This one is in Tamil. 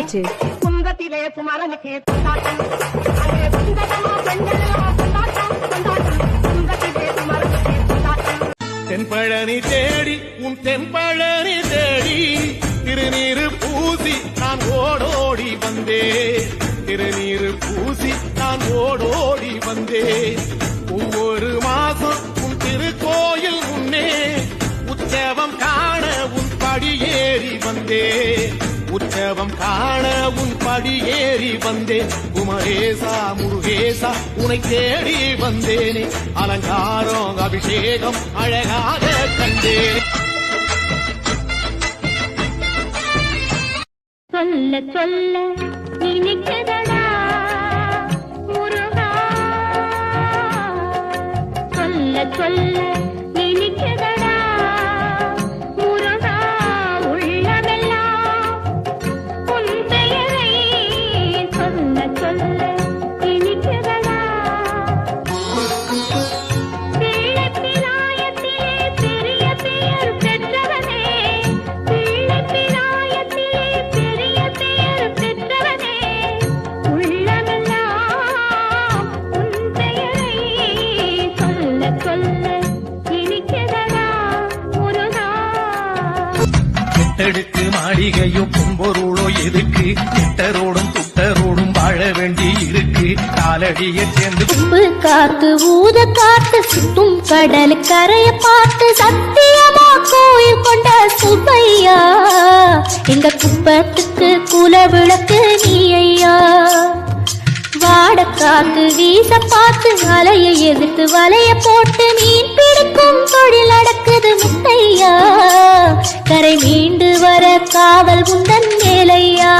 ஆரம்பிச்சிருச்சு. குந்தத்திலே குமரனுக்கு கொண்டாட்டம், அங்கே குந்தகமா பெண்களெல்லாம் கொண்டாட்டம் கொண்டாட்டம், குந்தத்திலே குமரனுக்கு கொண்டாட்டம். தென்பழனி தேடி உன் தென்பழனி தேடி திருநீரு பூசி நான் ஓடோடி வந்தேன். திருநீரு பூசி நான் ஓடோடி வந்தேன். ஒவ்வொரு மாசம் உன் திருக்கோயில் முன்னே உற்சவம் காண உன் படியேறி வந்தேன். உற்சவம் காண உன் படியேறி வந்தேன். குமரேசா முருகேசா உனை தேடி வந்தேனே. அலங்காரம் அபிஷேகம் அழகாக கண்டேன். சொல்ல சொல்ல நினைக்கதடா முருகா, சொல்ல சொல்ல நினைக்கதடா முருகா, உள்ளமெல்லாம் உன் பெயரை சொல்ல சொல்ல நினைக்கதடா. பிள்ளை பிராயத்திலே பெரிய பெயர் பெற்றவனே, பிள்ளை பிராயத்திலே பெரிய பெயர் பெற்றவனே, உள்ளமெல்லாம் உன் பெயரை சொல்ல சொல்ல இனிக்கதடா முருகா. எட்டெடுக்கு மாளிகையோ பொம்பொருளோ எதுக்கு, எட்டரோடும் துட்டரோடும் வாழ வேண்டி இருக்கு. காலடியை சேர்ந்து கும்பு காத்து ஊத காத்து சுத்தும் கடல் கரைய பார்த்து சத்தியமா கோயில் கொண்ட சுப்பையா, எங்க குப்பத்துக்கு குல விளக்கு நீ ஐயா. வாட காத்து வீச பார்த்து அலையை எதிர்த்து வலைய போட்டு மீன் பிடிக்கும் தொழில் நடக்குது முத்தையா. கரை மீண்டு வர காவல் உந்தன் மேலையா.